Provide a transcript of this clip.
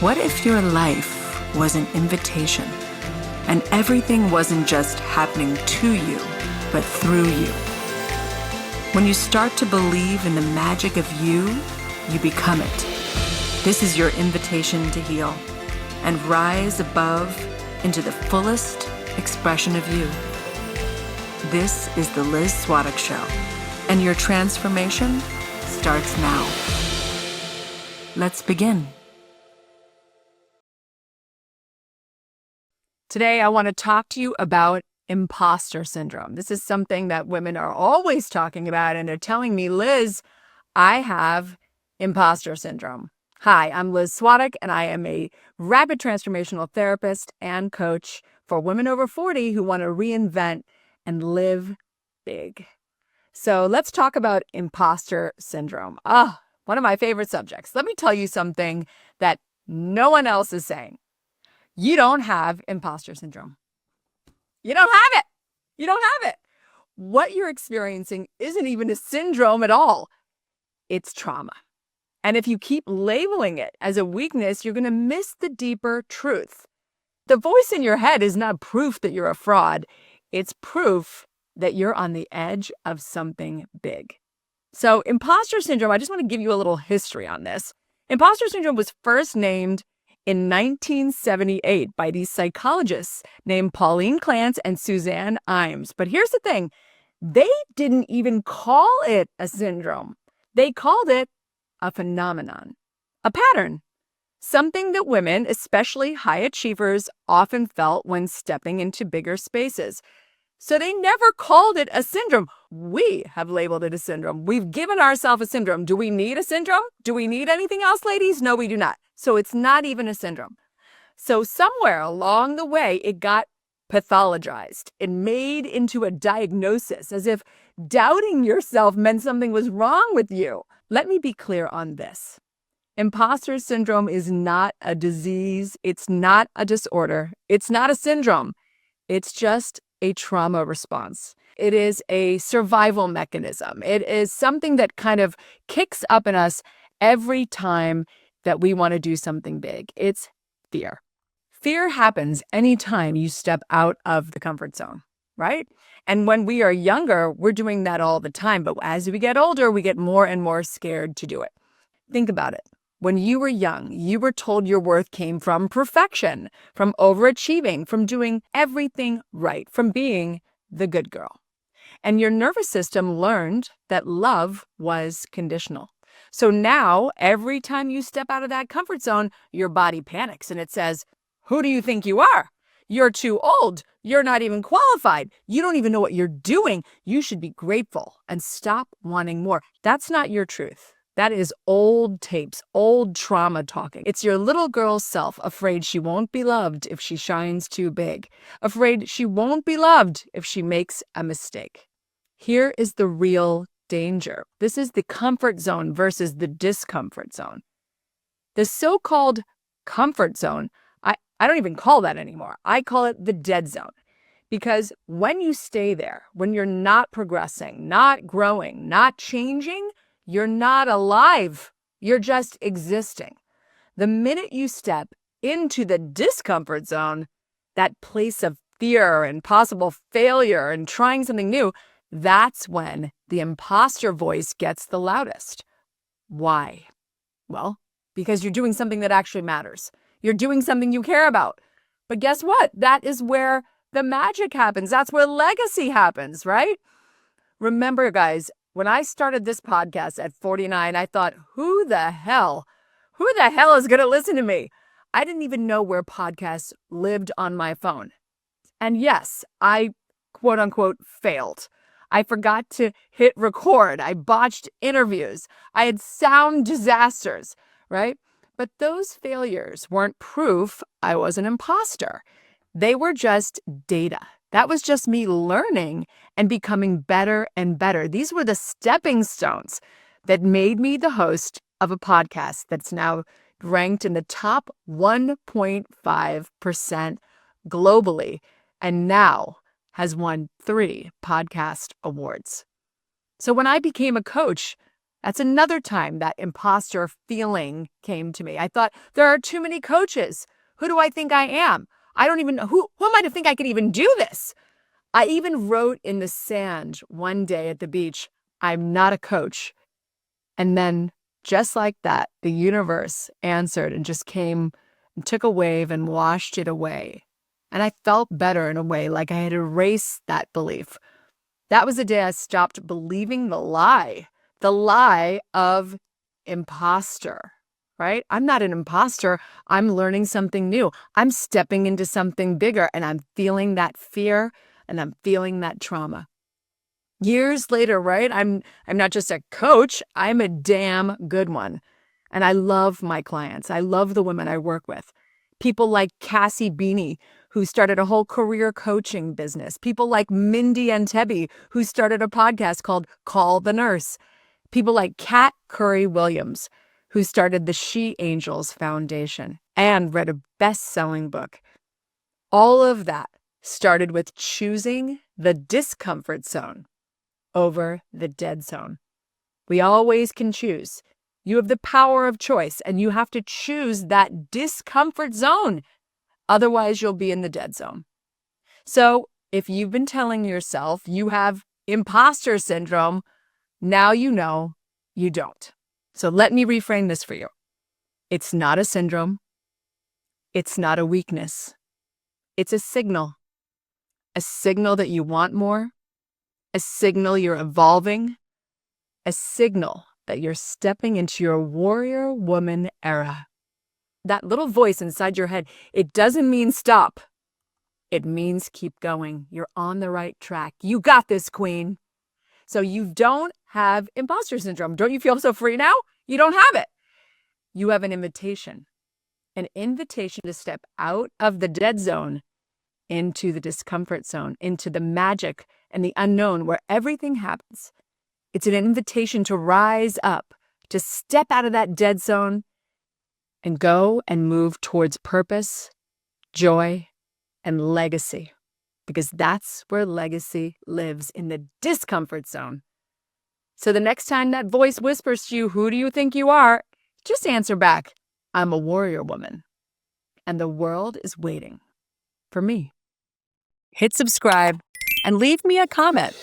What if your life was an invitation and everything wasn't just happening to you, but through you? When you start to believe in the magic of you, you become it. This is your invitation to heal and rise above into the fullest expression of you. This is the Liz Svatek Show, and your transformation starts now. Let's begin. Today, I want to talk to you about imposter syndrome. This is something that women are always talking about, and they're telling me, Liz, I have imposter syndrome. Hi, I'm Liz Svatek, and I am a rapid transformational therapist and coach for women over 40 who want to reinvent and live big. So let's talk about imposter syndrome. One of my favorite subjects. Let me tell you something that no one else is saying. You don't have imposter syndrome. You don't have it. You don't have it. What you're experiencing isn't even a syndrome at all. It's trauma. And if you keep labeling it as a weakness, you're going to miss the deeper truth. The voice in your head is not proof that you're a fraud. It's proof that you're on the edge of something big. So imposter syndrome, I just want to give you a little history on this. Imposter syndrome was first named in 1978 by these psychologists named Pauline Clance and Suzanne Imes. But here's the thing. They didn't even call it a syndrome. They called it a phenomenon, a pattern, something that women, especially high achievers, often felt when stepping into bigger spaces. So they never called it a syndrome. We have labeled it a syndrome. We've given ourselves a syndrome. Do we need a syndrome? Do we need anything else, ladies? No, we do not. So it's not even a syndrome. So somewhere along the way, it got pathologized. It made into a diagnosis, as if doubting yourself meant something was wrong with you. Let me be clear on this. Imposter syndrome is not a disease. It's not a disorder. It's not a syndrome. It's just a trauma response. It is a survival mechanism. It is something that kind of kicks up in us every time that we want to do something big. It's fear. Fear happens anytime you step out of the comfort zone, right? And when we are younger, we're doing that all the time. But as we get older, we get more and more scared to do it. Think about it. When you were young, you were told your worth came from perfection, from overachieving, from doing everything right, from being the good girl. And your nervous system learned that love was conditional. So now, every time you step out of that comfort zone, your body panics and it says, who do you think you are? You're too old. You're not even qualified. You don't even know what you're doing. You should be grateful and stop wanting more. That's not your truth. That is old tapes, old trauma talking. It's your little girl self afraid she won't be loved if she shines too big, afraid she won't be loved if she makes a mistake. Here is the real danger. This is the comfort zone versus the discomfort zone. The so-called comfort zone, I don't even call that anymore. I call it the dead zone. Because when you stay there, when you're not progressing, not growing, not changing, you're not alive. You're just existing. The minute you step into the discomfort zone, that place of fear and possible failure and trying something new, that's when the imposter voice gets the loudest. Why? Well, because you're doing something that actually matters. You're doing something you care about. But guess what? That is where the magic happens. That's where legacy happens, right? Remember, guys, when I started this podcast at 49, I thought, who the hell is going to listen to me? I didn't even know where podcasts lived on my phone. And yes, I quote unquote failed. I forgot to hit record. I botched interviews. I had sound disasters, right? But those failures weren't proof I was an imposter. They were just data. That was just me learning and becoming better and better. These were the stepping stones that made me the host of a podcast that's now ranked in the top 1.5% globally and now has won 3 podcast awards. So when I became a coach That's another time that imposter feeling came to me. I thought, there are too many coaches. Who do I think I am? I don't even know. Who am I to think I could even do this? I even wrote in the sand one day at the beach, I'm not a coach. And then just like that, the universe answered and just came and took a wave and washed it away. And I felt better in a way, like I had erased that belief. That was the day I stopped believing the lie of imposter, right? I'm not an imposter. I'm learning something new. I'm stepping into something bigger, and I'm feeling that fear and I'm feeling that trauma. Years later, right? I'm not just a coach, I'm a damn good one. And I love my clients. I love the women I work with. People like Cassie Beanie, who started a whole career coaching business. People like Mindy Entebbe, who started a podcast called Call the Nurse. People like Kat Curry-Williams, who started the She Angels Foundation and read a best-selling book. All of that started with choosing the discomfort zone over the dead zone. We always can choose. You have the power of choice, and you have to choose that discomfort zone. Otherwise, you'll be in the dead zone. So if you've been telling yourself you have imposter syndrome, now you know you don't. So let me reframe this for you. It's not a syndrome. It's not a weakness. It's a signal that you want more, a signal you're evolving, a signal that you're stepping into your warrior woman era. That little voice inside your head, it doesn't mean stop. It means keep going. You're on the right track. You got this, queen. So you don't have imposter syndrome. Don't you feel so free now? You don't have it. You have an invitation to step out of the dead zone into the discomfort zone, into the magic and the unknown where everything happens. It's an invitation to rise up, to step out of that dead zone and go and move towards purpose, joy, and legacy. Because that's where legacy lives, in the discomfort zone. So the next time that voice whispers to you, who do you think you are? Just answer back, I'm a warrior woman. And the world is waiting for me. Hit subscribe and leave me a comment.